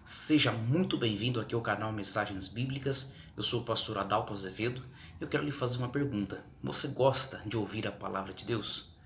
Seja muito bem-vindo aqui ao canal Mensagens Bíblicas. Eu sou o pastor Adalto Azevedo. Eu quero lhe fazer uma pergunta. Você gosta de ouvir a palavra de Deus?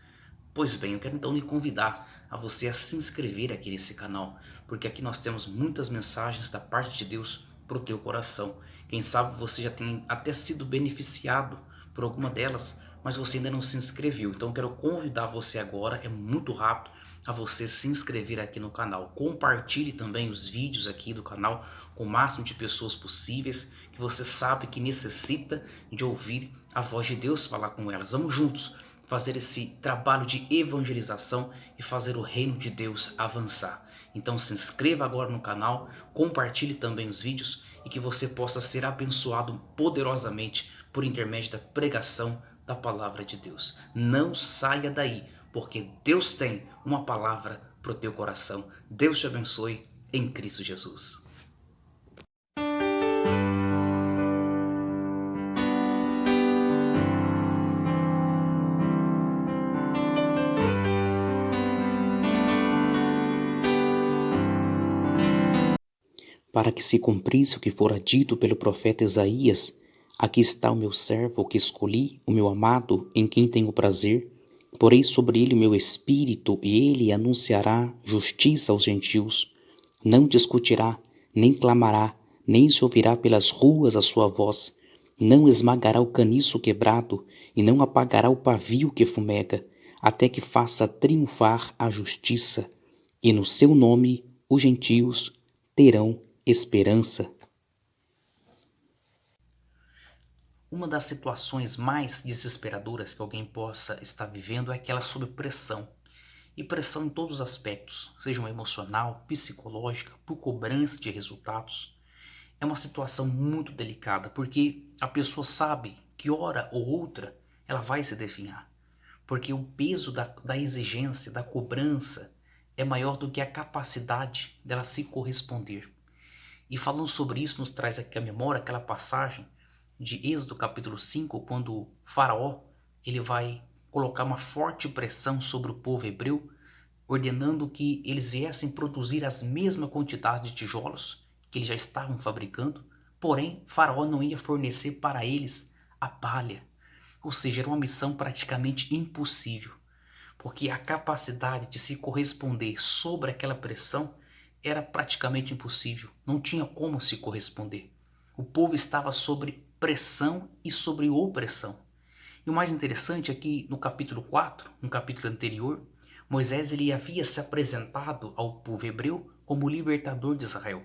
Pois bem, eu quero então lhe convidar a você a se inscrever aqui nesse canal, porque aqui nós temos muitas mensagens da parte de Deus para o teu coração. Quem sabe você já tem até sido beneficiado por alguma delas, mas você ainda não se inscreveu. Então eu quero convidar você agora, é muito rápido, a você se inscrever aqui no canal. Compartilhe também os vídeos aqui do canal com o máximo de pessoas possíveis que você sabe que necessita de ouvir a voz de Deus falar com elas. Vamos juntos fazer esse trabalho de evangelização e fazer o reino de Deus avançar. Então se inscreva agora no canal, compartilhe também os vídeos e que você possa ser abençoado poderosamente por intermédio da pregação da palavra de Deus. Não saia daí, porque Deus tem uma palavra para o teu coração. Deus te abençoe em Cristo Jesus. Para que se cumprisse o que fora dito pelo profeta Isaías: aqui está o meu servo que escolhi, o meu amado, em quem tenho prazer. Porei sobre ele o meu espírito, e ele anunciará justiça aos gentios. Não discutirá, nem clamará, nem se ouvirá pelas ruas a sua voz. Não esmagará o caniço quebrado, e não apagará o pavio que fumega, até que faça triunfar a justiça, e no seu nome os gentios terão esperança. Uma das situações mais desesperadoras que alguém possa estar vivendo é aquela sob pressão. E pressão em todos os aspectos, sejam emocional, psicológica, por cobrança de resultados. É uma situação muito delicada, porque a pessoa sabe que hora ou outra ela vai se definhar. Porque o peso da exigência, da cobrança, é maior do que a capacidade dela se corresponder. E falando sobre isso, nos traz aqui à memória aquela passagem de Êxodo capítulo 5, quando Faraó ele vai colocar uma forte pressão sobre o povo hebreu, ordenando que eles viessem produzir as mesmas quantidades de tijolos que eles já estavam fabricando, porém Faraó não ia fornecer para eles a palha. Ou seja, era uma missão praticamente impossível, porque a capacidade de se corresponder sobre aquela pressão era praticamente impossível, não tinha como se corresponder. O povo estava sobre pressão e sobre opressão. E o mais interessante é que no capítulo 4, no capítulo anterior, Moisés ele havia se apresentado ao povo hebreu como o libertador de Israel.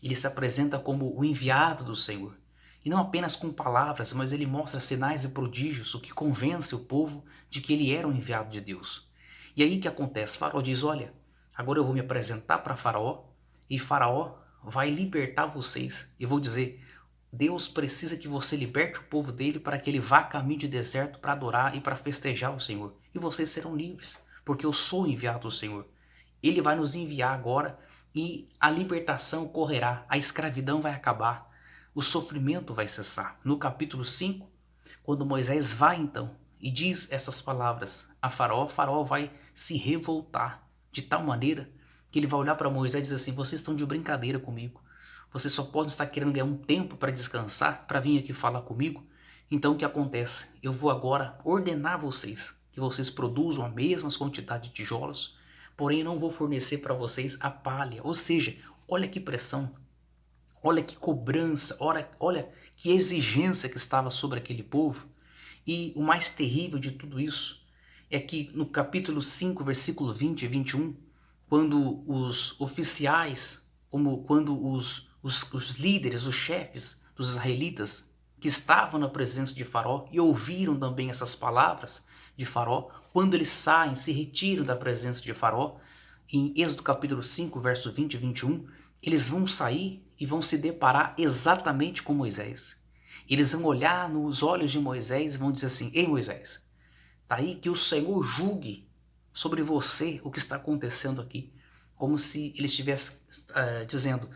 Ele se apresenta como o enviado do Senhor. E não apenas com palavras, mas ele mostra sinais e prodígios, o que convence o povo de que ele era o enviado de Deus. E aí o que acontece? Faraó diz: olha, agora eu vou me apresentar para Faraó, e Faraó vai libertar vocês. Eu vou dizer: Deus precisa que você liberte o povo dele para que ele vá a caminho de deserto para adorar e para festejar o Senhor. E vocês serão livres, porque eu sou o enviado do Senhor. Ele vai nos enviar agora e a libertação ocorrerá, a escravidão vai acabar, o sofrimento vai cessar. No capítulo 5, quando Moisés vai então e diz essas palavras a Faraó, Faraó vai se revoltar de tal maneira que ele vai olhar para Moisés e dizer assim: vocês estão de brincadeira comigo. Vocês só podem estar querendo ganhar um tempo para descansar, para vir aqui falar comigo. Então o que acontece? Eu vou agora ordenar vocês que vocês produzam a mesma quantidade de tijolos, porém não vou fornecer para vocês a palha. Ou seja, olha que pressão, olha que cobrança, olha que exigência que estava sobre aquele povo. E o mais terrível de tudo isso é que no capítulo 5, versículo 20 e 21, quando os oficiais, quando os líderes, os chefes dos israelitas que estavam na presença de Faraó e ouviram também essas palavras de Faraó, quando eles saem, se retiram da presença de Faraó, em Êxodo capítulo 5, verso 20 e 21, eles vão sair e vão se deparar exatamente com Moisés. Eles vão olhar nos olhos de Moisés e vão dizer assim: ei Moisés, está aí que o Senhor julgue sobre você o que está acontecendo aqui. Como se ele estivesse dizendo: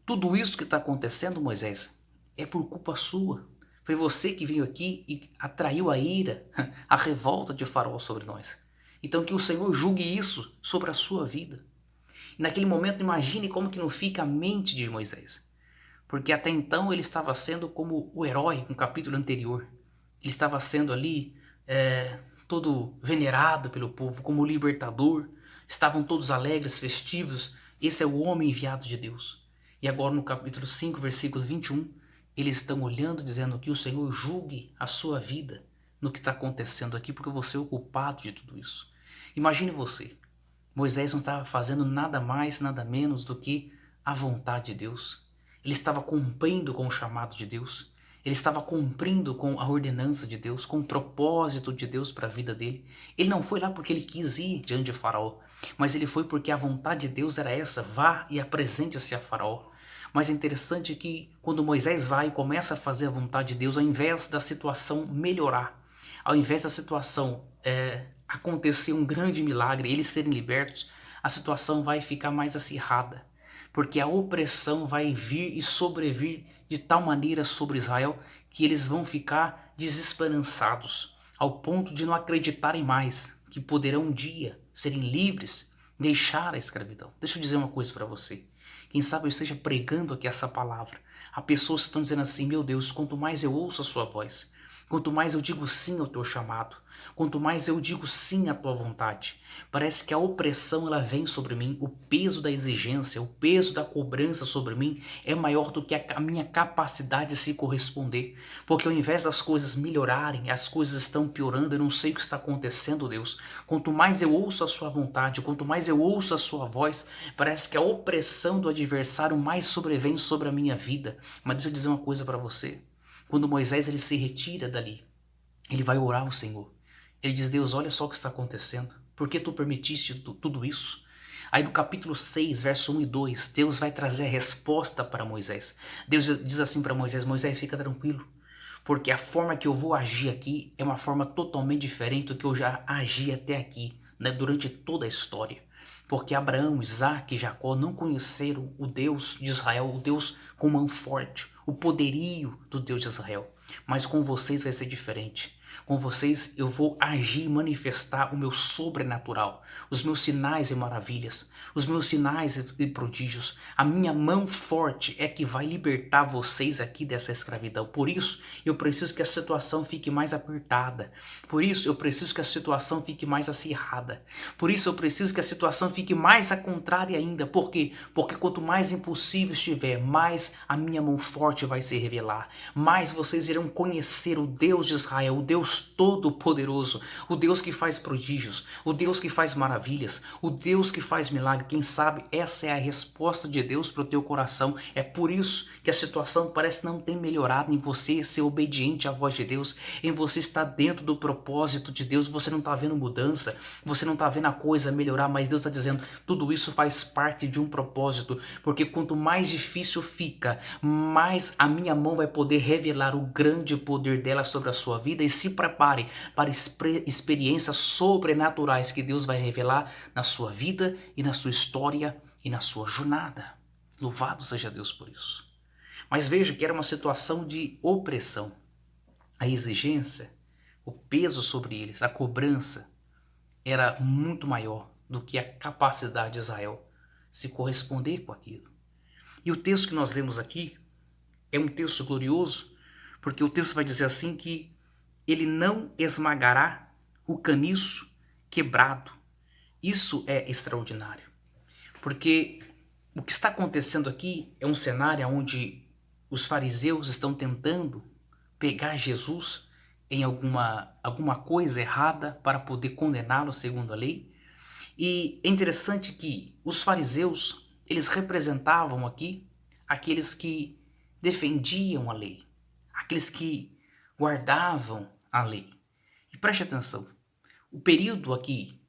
tudo isso que está acontecendo, Moisés, é por culpa sua. Foi você que veio aqui e atraiu a ira, a revolta de Faraó sobre nós. Então que o Senhor julgue isso sobre a sua vida. E naquele momento, imagine como que não fica a mente de Moisés. Porque até então ele estava sendo como o herói no capítulo anterior. Ele estava sendo ali todo venerado pelo povo, como o libertador. Estavam todos alegres, festivos. Esse é o homem enviado de Deus. E agora no capítulo 5, versículo 21, eles estão olhando, dizendo que o Senhor julgue a sua vida no que está acontecendo aqui, porque você é o culpado de tudo isso. Imagine você, Moisés não estava fazendo nada mais, nada menos do que a vontade de Deus. Ele estava cumprindo com o chamado de Deus. Ele estava cumprindo com a ordenança de Deus, com o propósito de Deus para a vida dele. Ele não foi lá porque ele quis ir diante de Faraó, mas ele foi porque a vontade de Deus era essa: vá e apresente-se a Faraó. Mas é interessante que quando Moisés vai e começa a fazer a vontade de Deus, ao invés da situação melhorar, ao invés da situação acontecer um grande milagre, eles serem libertos, a situação vai ficar mais acirrada, porque a opressão vai vir e sobrevir de tal maneira sobre Israel que eles vão ficar desesperançados, ao ponto de não acreditarem mais que poderão um dia serem livres, deixar a escravidão. Deixa eu dizer uma coisa para você. Quem sabe eu esteja pregando aqui essa palavra. Há pessoas que estão dizendo assim: meu Deus, quanto mais eu ouço a sua voz, quanto mais eu digo sim ao teu chamado, quanto mais eu digo sim à tua vontade, parece que a opressão ela vem sobre mim, o peso da exigência, o peso da cobrança sobre mim é maior do que a minha capacidade de se corresponder, porque ao invés das coisas melhorarem, as coisas estão piorando, eu não sei o que está acontecendo, Deus. Quanto mais eu ouço a sua vontade, quanto mais eu ouço a sua voz, parece que a opressão do adversário mais sobrevém sobre a minha vida. Mas deixa eu dizer uma coisa para você. Quando Moisés ele se retira dali, ele vai orar ao Senhor. Ele diz: Deus, olha só o que está acontecendo. Por que tu permitiste tudo isso? Aí no capítulo 6, verso 1 e 2, Deus vai trazer a resposta para Moisés. Deus diz assim para Moisés: Moisés, fica tranquilo, porque a forma que eu vou agir aqui é uma forma totalmente diferente do que eu já agi até aqui, né, durante toda a história. Porque Abraão, Isaac e Jacó não conheceram o Deus de Israel, o Deus com mão forte, o poderio do Deus de Israel. Mas com vocês vai ser diferente. Com vocês eu vou agir e manifestar o meu sobrenatural, os meus sinais e maravilhas, os meus sinais e prodígios. A minha mão forte é que vai libertar vocês aqui dessa escravidão. Por isso eu preciso que a situação fique mais apertada. Por isso eu preciso que a situação fique mais acirrada. Por isso eu preciso que a situação fique mais a contrária ainda. Por quê? Porque quanto mais impossível estiver, mais a minha mão forte vai se revelar. Mais vocês irão conhecer o Deus de Israel, o Deus Todo-Poderoso, o Deus que faz prodígios, o Deus que faz maravilhas, o Deus que faz milagre. Quem sabe essa é a resposta de Deus para o teu coração. É por isso que a situação parece não ter melhorado em você ser obediente à voz de Deus, em você estar dentro do propósito de Deus. Você não está vendo mudança, você não está vendo a coisa melhorar, mas Deus está dizendo: tudo isso faz parte de um propósito, porque quanto mais difícil fica, mais a minha mão vai poder revelar o grande poder dela sobre a sua vida. E se prepare para experiências sobrenaturais que Deus vai revelar na sua vida e na sua história e na sua jornada. Louvado seja Deus por isso. Mas veja que era uma situação de opressão. A exigência, o peso sobre eles, a cobrança era muito maior do que a capacidade de Israel se corresponder com aquilo. E o texto que nós lemos aqui é um texto glorioso, porque o texto vai dizer assim que ele não esmagará o caniço quebrado. Isso é extraordinário, porque o que está acontecendo aqui é um cenário onde os fariseus estão tentando pegar Jesus em alguma coisa errada para poder condená-lo segundo a lei. E é interessante que os fariseus, eles representavam aqui aqueles que defendiam a lei, aqueles que guardavam a lei. E preste atenção, o período aqui,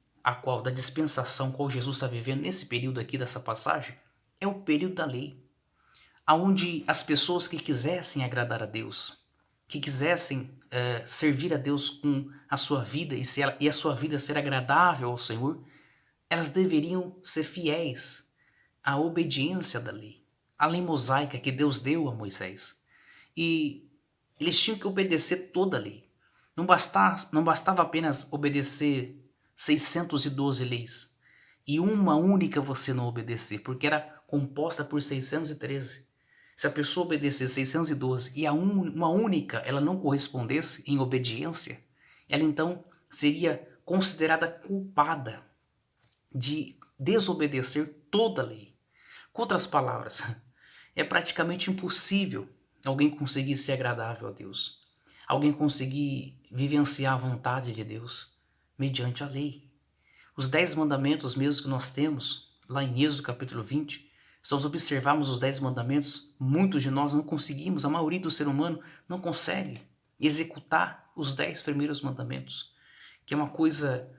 da dispensação qual Jesus está vivendo, nesse período aqui dessa passagem, é o período da lei, onde as pessoas que quisessem agradar a Deus, que quisessem servir a Deus com a sua vida e a sua vida ser agradável ao Senhor, elas deveriam ser fiéis à obediência da lei, à lei mosaica que Deus deu a Moisés. E eles tinham que obedecer toda a lei. Não bastava apenas obedecer 612 leis e uma única você não obedecer, porque era composta por 613. Se a pessoa obedecesse 612 e uma única ela não correspondesse em obediência, ela então seria considerada culpada de desobedecer toda a lei. Com outras palavras, é praticamente impossível alguém conseguir ser agradável a Deus, alguém conseguir vivenciar a vontade de Deus mediante a lei. Os 10 mandamentos mesmo que nós temos, lá em Êxodo capítulo 20, se nós observarmos os 10 mandamentos, muitos de nós não conseguimos, a maioria do ser humano não consegue executar os 10 primeiros mandamentos, que é uma coisa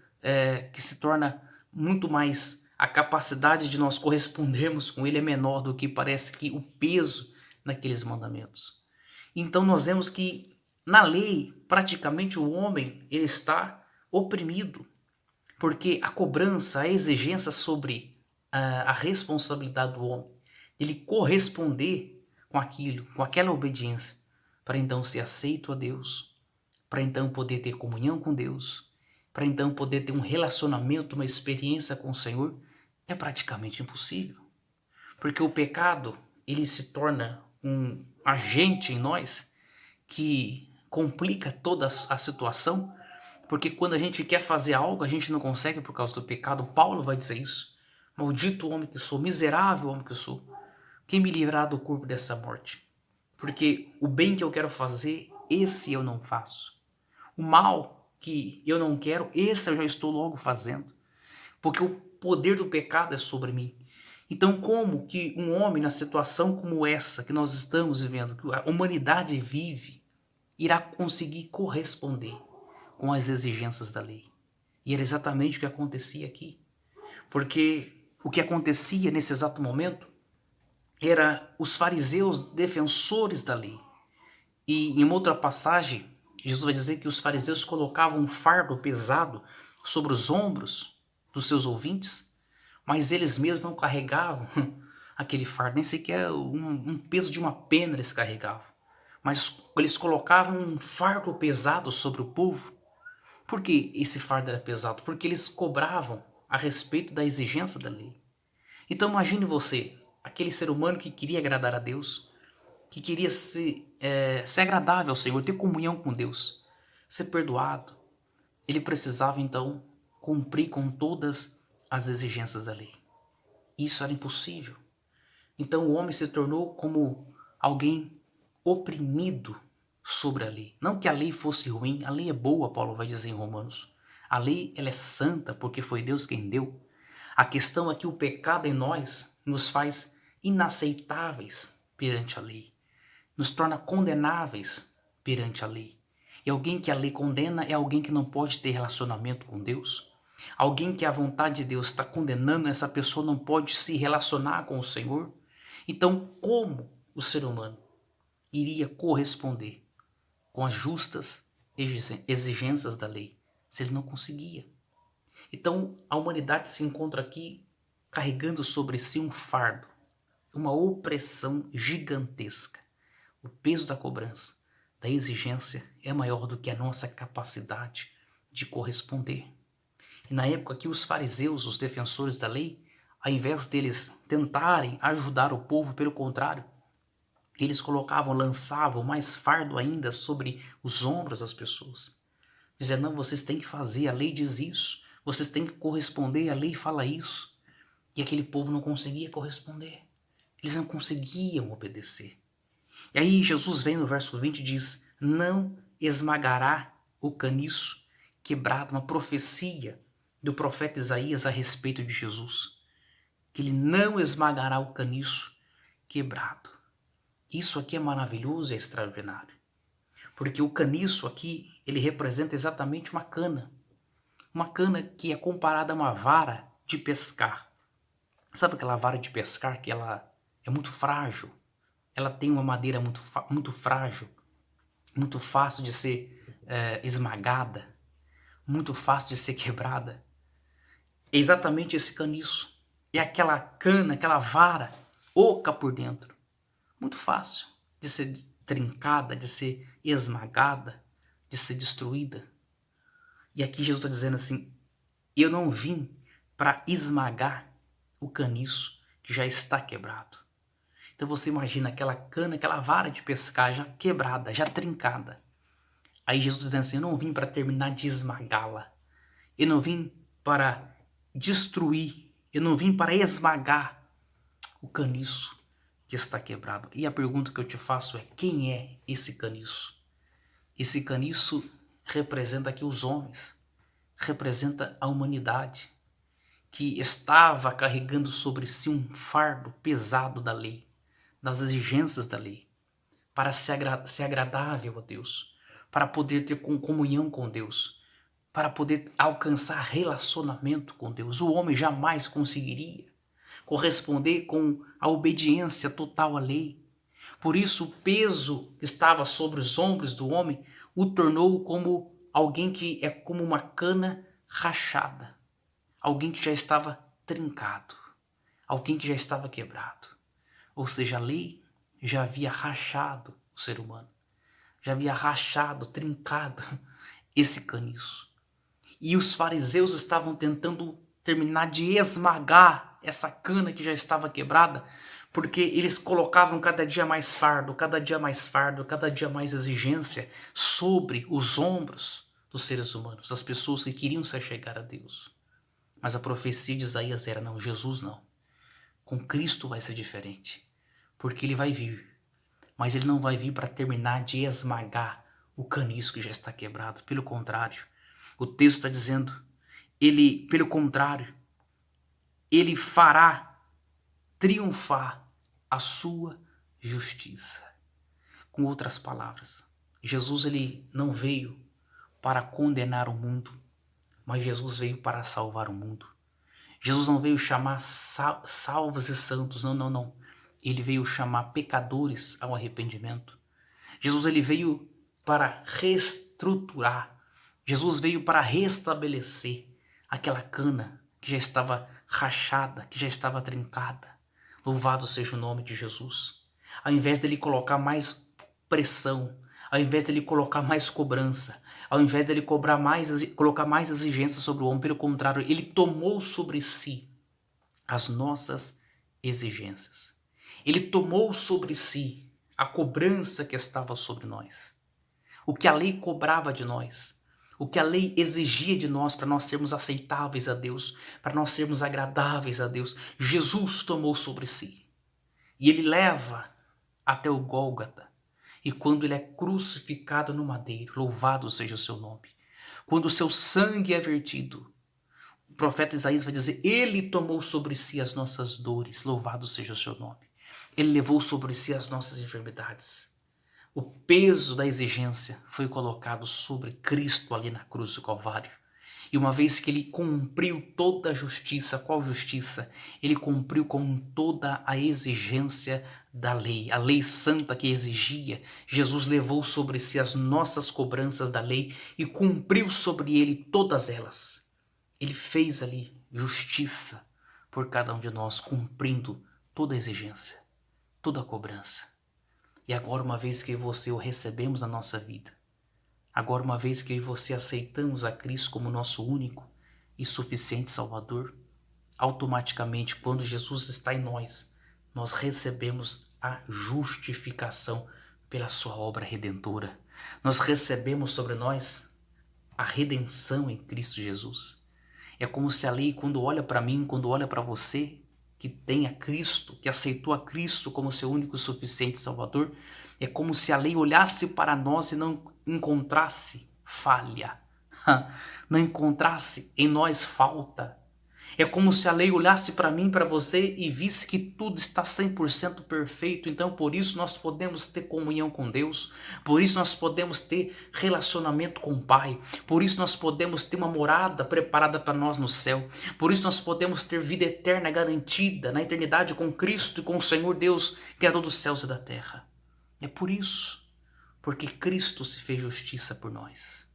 que se torna muito mais, a capacidade de nós correspondermos com ele é menor do que parece que o peso naqueles mandamentos. Então nós vemos que na lei, praticamente o homem ele está oprimido, porque a cobrança, a exigência sobre a responsabilidade do homem, ele corresponder com aquilo, com aquela obediência, para então ser aceito a Deus, para então poder ter comunhão com Deus, para então poder ter um relacionamento, uma experiência com o Senhor, é praticamente impossível. Porque o pecado, ele se torna um agente em nós que complica toda a situação, porque quando a gente quer fazer algo, a gente não consegue por causa do pecado. Paulo vai dizer isso. Maldito homem que sou, miserável homem que sou. Quem me livrar do corpo dessa morte? Porque o bem que eu quero fazer, esse eu não faço. O mal que eu não quero, esse eu já estou logo fazendo. Porque o poder do pecado é sobre mim. Então, como que um homem na situação como essa que nós estamos vivendo, que a humanidade vive, irá conseguir corresponder com as exigências da lei? E era exatamente o que acontecia aqui. Porque o que acontecia nesse exato momento era os fariseus defensores da lei. E em uma outra passagem, Jesus vai dizer que os fariseus colocavam um fardo pesado sobre os ombros dos seus ouvintes, mas eles mesmos não carregavam aquele fardo, nem sequer um peso de uma pena eles carregavam. Mas eles colocavam um fardo pesado sobre o povo. Por que esse fardo era pesado? Porque eles cobravam a respeito da exigência da lei. Então imagine você, aquele ser humano que queria agradar a Deus, que queria ser agradável ao Senhor, ter comunhão com Deus, ser perdoado. Ele precisava então cumprir com todas as exigências da lei. Isso era impossível. Então o homem se tornou como alguém oprimido sobre a lei. Não que a lei fosse ruim, a lei é boa, Paulo vai dizer em Romanos. A lei ela é santa porque foi Deus quem deu. A questão é que o pecado em nós nos faz inaceitáveis perante a lei, nos torna condenáveis perante a lei. E alguém que a lei condena é alguém que não pode ter relacionamento com Deus. Alguém que a vontade de Deus está condenando, essa pessoa não pode se relacionar com o Senhor. Então, como o ser humano iria corresponder com as justas exigências da lei, se ele não conseguia? Então, a humanidade se encontra aqui carregando sobre si um fardo, uma opressão gigantesca. O peso da cobrança, da exigência, é maior do que a nossa capacidade de corresponder. E na época que os fariseus, os defensores da lei, ao invés deles tentarem ajudar o povo, pelo contrário, eles lançavam mais fardo ainda sobre os ombros das pessoas. Dizendo, não, vocês têm que fazer, a lei diz isso, vocês têm que corresponder, a lei fala isso. E aquele povo não conseguia corresponder. Eles não conseguiam obedecer. E aí Jesus vem no verso 20 e diz, não esmagará o caniço quebrado, uma profecia do profeta Isaías a respeito de Jesus. Que ele não esmagará o caniço quebrado. Isso aqui é maravilhoso e extraordinário. Porque o caniço aqui, ele representa exatamente uma cana. Uma cana que é comparada a uma vara de pescar. Sabe aquela vara de pescar que ela é muito frágil? Ela tem uma madeira muito frágil, muito fácil de ser esmagada, muito fácil de ser quebrada. É exatamente esse caniço. É aquela cana, aquela vara oca por dentro. Muito fácil de ser trincada, de ser esmagada, de ser destruída. E aqui Jesus está dizendo assim, eu não vim para esmagar o caniço que já está quebrado. Então você imagina aquela cana, aquela vara de pescar já quebrada, já trincada. Aí Jesus dizendo assim, eu não vim para terminar de esmagá-la. Eu não vim para destruir. Eu não vim para esmagar o caniço que está quebrado. E a pergunta que eu te faço é, quem é esse caniço? Esse caniço representa aqui os homens. Representa a humanidade que estava carregando sobre si um fardo pesado da lei, das exigências da lei, para ser agradável a Deus, para poder ter comunhão com Deus, para poder alcançar relacionamento com Deus. O homem jamais conseguiria corresponder com a obediência total à lei. Por isso, o peso que estava sobre os ombros do homem o tornou como alguém que é como uma cana rachada, alguém que já estava trincado, alguém que já estava quebrado. Ou seja, a lei já havia rachado o ser humano, já havia rachado, trincado esse caniço. E os fariseus estavam tentando terminar de esmagar essa cana que já estava quebrada, porque eles colocavam cada dia mais fardo, cada dia mais fardo, cada dia mais exigência sobre os ombros dos seres humanos, das pessoas que queriam se achegar a Deus. Mas a profecia de Isaías era, não, Jesus não. Com Cristo vai ser diferente, porque ele vai vir, mas ele não vai vir para terminar de esmagar o caniço que já está quebrado. Pelo contrário, o texto está dizendo, ele, pelo contrário, ele fará triunfar a sua justiça. Com outras palavras, Jesus ele não veio para condenar o mundo, mas Jesus veio para salvar o mundo. Jesus não veio chamar salvos e santos, não. Ele veio chamar pecadores ao arrependimento. Jesus ele veio para reestruturar. Jesus veio para restabelecer aquela cana que já estava rachada, que já estava trincada. Louvado seja o nome de Jesus. Ao invés dele colocar mais pressão, ao invés dele colocar mais cobrança, ao invés dele colocar mais exigências sobre o homem, pelo contrário, ele tomou sobre si as nossas exigências. Ele tomou sobre si a cobrança que estava sobre nós. O que a lei cobrava de nós, o que a lei exigia de nós para nós sermos aceitáveis a Deus, para nós sermos agradáveis a Deus, Jesus tomou sobre si. E ele leva até o Gólgota. E quando ele é crucificado no madeiro, louvado seja o seu nome, quando o seu sangue é vertido, o profeta Isaías vai dizer, ele tomou sobre si as nossas dores, louvado seja o seu nome. Ele levou sobre si as nossas enfermidades. O peso da exigência foi colocado sobre Cristo ali na cruz do Calvário. E uma vez que ele cumpriu toda a justiça, qual justiça? Ele cumpriu com toda a exigência da lei, a lei santa que exigia. Jesus levou sobre si as nossas cobranças da lei e cumpriu sobre ele todas elas. Ele fez ali justiça por cada um de nós, cumprindo toda a exigência, toda a cobrança. E agora, uma vez que você o recebemos na nossa vida, agora, uma vez que eu e você aceitamos a Cristo como nosso único e suficiente Salvador, automaticamente, quando Jesus está em nós, nós recebemos a justificação pela sua obra redentora. Nós recebemos sobre nós a redenção em Cristo Jesus. É como se a lei, quando olha para mim, quando olha para você, que tem a Cristo, que aceitou a Cristo como seu único e suficiente Salvador, é como se a lei olhasse para nós e não encontrasse falha, não encontrasse em nós falta. É como se a lei olhasse para mim, para você e visse que tudo está 100% perfeito. Então, por isso nós podemos ter comunhão com Deus, por isso nós podemos ter relacionamento com o Pai, por isso nós podemos ter uma morada preparada para nós no céu, por isso nós podemos ter vida eterna garantida na eternidade com Cristo e com o Senhor Deus, Criador dos céus e da terra. É por isso, porque Cristo se fez justiça por nós.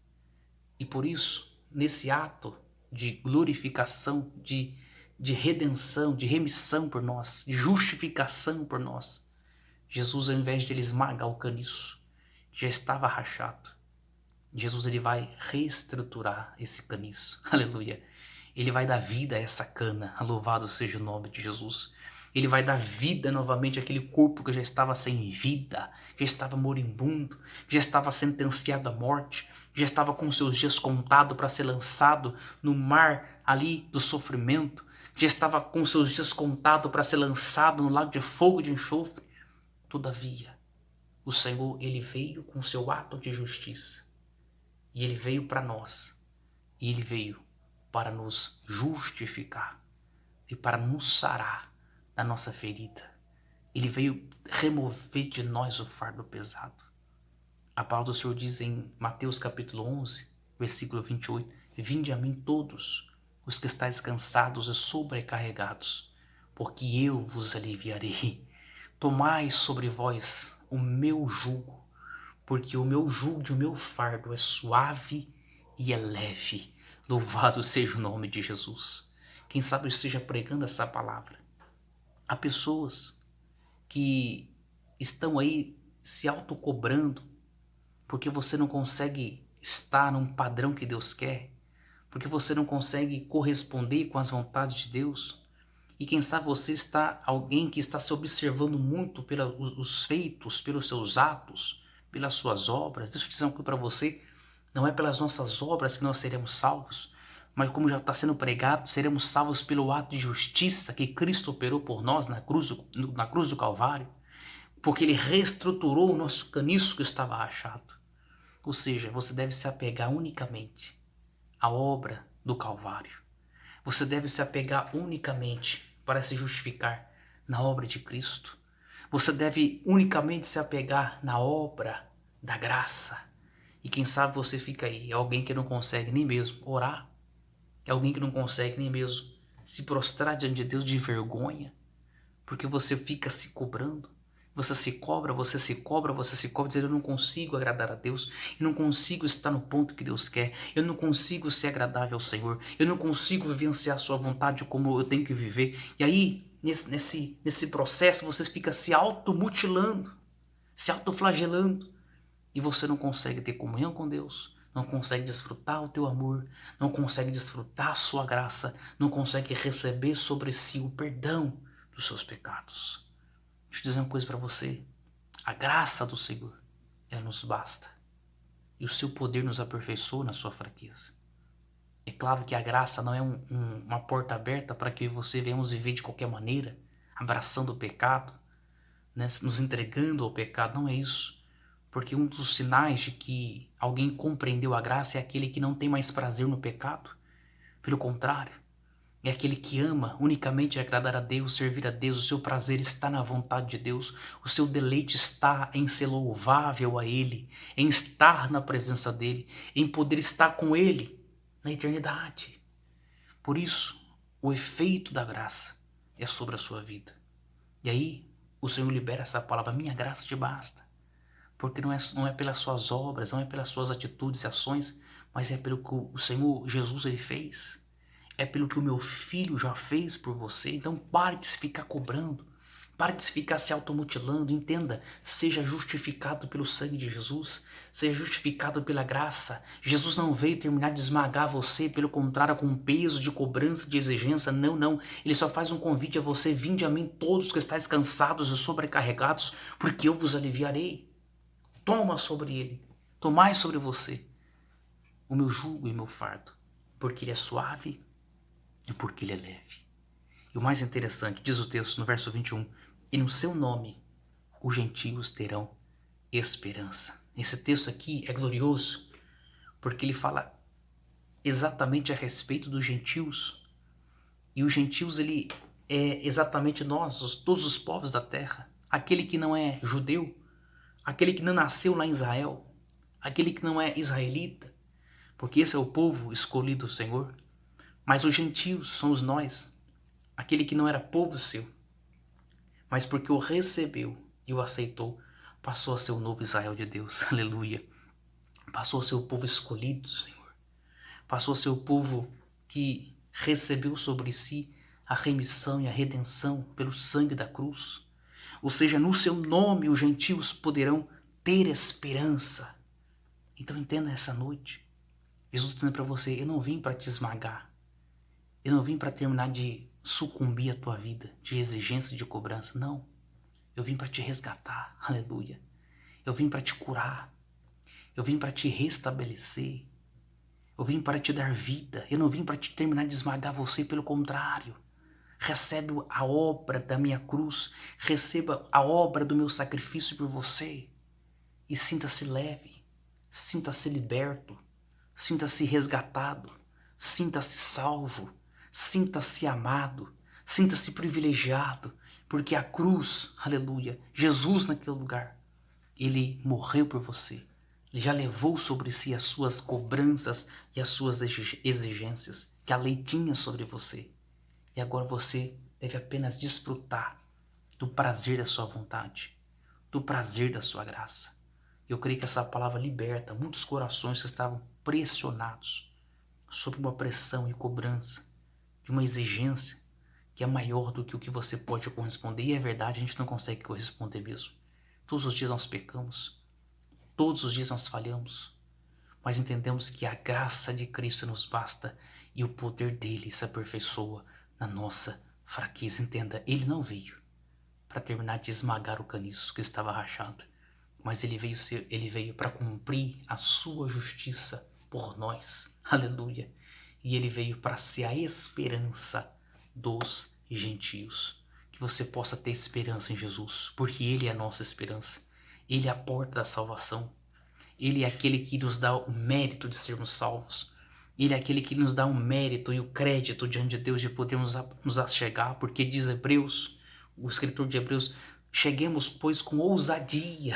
E por isso, nesse ato de glorificação, de redenção, de remissão por nós, de justificação por nós, Jesus, ao invés de ele esmagar o caniço, que já estava rachado, Jesus ele vai reestruturar esse caniço, aleluia, Ele vai dar vida a essa cana, louvado seja o nome de Jesus. Ele vai dar vida novamente àquele corpo que já estava sem vida, já estava moribundo, já estava sentenciado à morte, já estava com seus dias contados para ser lançado no mar ali do sofrimento, já estava com seus dias contados para ser lançado no lago de fogo e de enxofre. Todavia, o Senhor, ele veio com seu ato de justiça, e ele veio para nós, e ele veio para nos justificar e para nos sarar da nossa ferida. Ele veio remover de nós o fardo pesado. A palavra do Senhor diz em Mateus capítulo 11, versículo 28, vinde a mim todos os que estáis cansados e sobrecarregados, porque eu vos aliviarei. Tomai sobre vós o meu jugo, porque o meu jugo e o meu fardo é suave e é leve. Louvado seja o nome de Jesus. Quem sabe eu esteja pregando essa palavra. Há pessoas que estão aí se autocobrando porque você não consegue estar num padrão que Deus quer, porque você não consegue corresponder com as vontades de Deus. E quem sabe você está alguém que está se observando muito pelos feitos, pelos seus atos, pelas suas obras. Deixa eu dizer uma coisa para você, não é pelas nossas obras que nós seremos salvos, mas como já está sendo pregado, seremos salvos pelo ato de justiça que Cristo operou por nós na cruz do Calvário, porque ele reestruturou o nosso caniço que estava rachado. Ou seja, você deve se apegar unicamente à obra do Calvário. Você deve se apegar unicamente para se justificar na obra de Cristo. Você deve unicamente se apegar na obra da graça. E quem sabe você fica aí, é alguém que não consegue nem mesmo orar, é alguém que não consegue nem mesmo se prostrar diante de Deus de vergonha, porque você fica se cobrando. Você se cobra, você se cobra, você se cobra, dizendo eu não consigo agradar a Deus, eu não consigo estar no ponto que Deus quer, eu não consigo ser agradável ao Senhor, eu não consigo vivenciar a sua vontade como eu tenho que viver. E aí, nesse processo, você fica se automutilando, se autoflagelando, e você não consegue ter comunhão com Deus, não consegue desfrutar o teu amor, não consegue desfrutar a sua graça, não consegue receber sobre si o perdão dos seus pecados. Deixa eu dizer uma coisa para você. A graça do Senhor, ela nos basta. E o seu poder nos aperfeiçoa na sua fraqueza. É claro que a graça não é uma porta aberta para que você venhamos viver de qualquer maneira, abraçando o pecado, né, nos entregando ao pecado. Não é isso. Porque um dos sinais de que alguém compreendeu a graça é aquele que não tem mais prazer no pecado. Pelo contrário, é aquele que ama unicamente agradar a Deus, servir a Deus, o seu prazer está na vontade de Deus, o seu deleite está em ser louvável a Ele, em estar na presença dEle, em poder estar com Ele na eternidade. Por isso, o efeito da graça é sobre a sua vida. E aí, o Senhor libera essa palavra, minha graça te basta. Porque não é pelas suas obras, não é pelas suas atitudes e ações, mas é pelo que o Senhor Jesus ele fez. É pelo que o meu filho já fez por você. Então pare de se ficar cobrando. Pare de se ficar se automutilando. Entenda, seja justificado pelo sangue de Jesus. Seja justificado pela graça. Jesus não veio terminar de esmagar você, pelo contrário, com um peso de cobrança, de exigência. Não, não. Ele só faz um convite a você. Vinde a mim todos que estáis cansados e sobrecarregados, porque eu vos aliviarei. Toma sobre ele. Tomai sobre você o meu jugo e o meu fardo. Porque ele é suave e porque ele é leve. E o mais interessante, diz o texto no verso 21, e no seu nome os gentios terão esperança. Esse texto aqui é glorioso, porque ele fala exatamente a respeito dos gentios. E os gentios, ele é exatamente nós, todos os povos da terra. Aquele que não é judeu, aquele que não nasceu lá em Israel, aquele que não é israelita, porque esse é o povo escolhido do Senhor. Mas os gentios somos nós, aquele que não era povo seu, mas porque o recebeu e o aceitou, passou a ser o novo Israel de Deus, aleluia. Passou a ser o povo escolhido do Senhor, passou a ser o povo que recebeu sobre si a remissão e a redenção pelo sangue da cruz. Ou seja, no seu nome os gentios poderão ter esperança. Então entenda essa noite, Jesus está dizendo para você, eu não vim para te esmagar, Eu não vim para terminar de sucumbir a tua vida, de exigência e de cobrança. Não. Eu vim para te resgatar. Aleluia. Eu vim para te curar. Eu vim para te restabelecer. Eu vim para te dar vida. Eu não vim para te terminar de esmagar você, pelo contrário. Recebe a obra da minha cruz. Receba a obra do meu sacrifício por você. E sinta-se leve. Sinta-se liberto. Sinta-se resgatado. Sinta-se salvo. Sinta-se amado. Sinta-se privilegiado. Porque a cruz, aleluia, Jesus naquele lugar, ele morreu por você. Ele já levou sobre si as suas cobranças e as suas exigências que a lei tinha sobre você. E agora você deve apenas desfrutar do prazer da sua vontade, do prazer da sua graça. Eu creio que essa palavra liberta muitos corações que estavam pressionados sob uma pressão e cobrança de uma exigência que é maior do que o que você pode corresponder. E é verdade, a gente não consegue corresponder mesmo. Todos os dias nós pecamos. Todos os dias nós falhamos, mas entendemos que a graça de Cristo nos basta e o poder dele se aperfeiçoa na nossa fraqueza. Entenda, ele não veio para terminar de esmagar o caniço que estava rachado, mas ele veio para cumprir a sua justiça por nós. Aleluia. E ele veio para ser a esperança dos gentios. Que você possa ter esperança em Jesus, porque ele é a nossa esperança. Ele é a porta da salvação. Ele é aquele que nos dá o mérito de sermos salvos. Ele é aquele que nos dá o mérito e o crédito diante de Deus de podermos nos achegar, porque diz Hebreus, o escritor de Hebreus, cheguemos, pois, com ousadia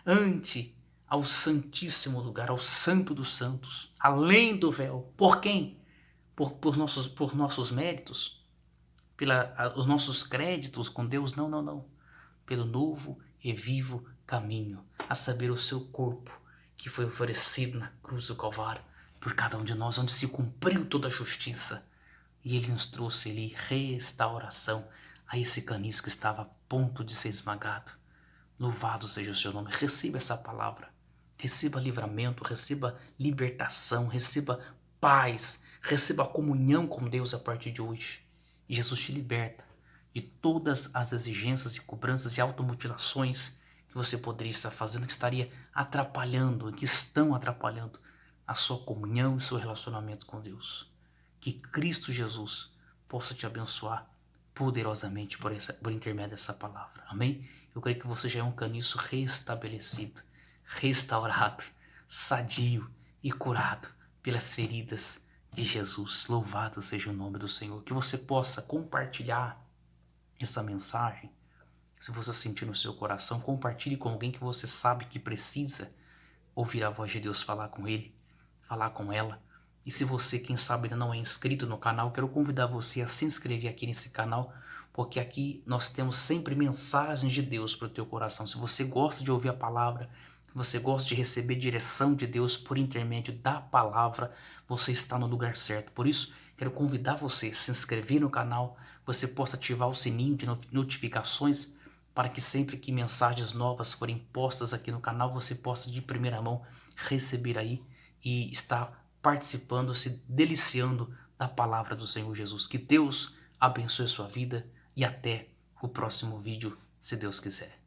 ante ao santíssimo lugar, ao santo dos santos, além do véu. Por quem? Por nossos méritos? Os nossos créditos com Deus? Não, não, não. Pelo novo e vivo caminho, a saber, o seu corpo, que foi oferecido na cruz do Calvário por cada um de nós, onde se cumpriu toda a justiça. E ele nos trouxe ali restauração a esse caniço que estava a ponto de ser esmagado. Louvado seja o seu nome. Receba essa palavra. Receba livramento, receba libertação, receba paz, receba comunhão com Deus a partir de hoje. E Jesus te liberta de todas as exigências e cobranças e automutilações que você poderia estar fazendo, que estaria atrapalhando, que estão atrapalhando a sua comunhão e o seu relacionamento com Deus. Que Cristo Jesus possa te abençoar poderosamente por intermédio dessa palavra. Amém? Eu creio que você já é um caniço restabelecido, restaurado, sadio e curado pelas feridas de Jesus. Louvado seja o nome do Senhor. Que você possa compartilhar essa mensagem. Se você sentir no seu coração, compartilhe com alguém que você sabe que precisa ouvir a voz de Deus, falar com ele, falar com ela. E se você, quem sabe, ainda não é inscrito no canal, quero convidar você a se inscrever aqui nesse canal, porque aqui nós temos sempre mensagens de Deus para o teu coração. Se você gosta de ouvir a palavra, se você gosta de receber direção de Deus por intermédio da palavra, você está no lugar certo. Por isso, quero convidar você a se inscrever no canal, você possa ativar o sininho de notificações, para que sempre que mensagens novas forem postas aqui no canal, você possa de primeira mão receber aí e estar participando, se deliciando da palavra do Senhor Jesus. Que Deus abençoe a sua vida e até o próximo vídeo, se Deus quiser.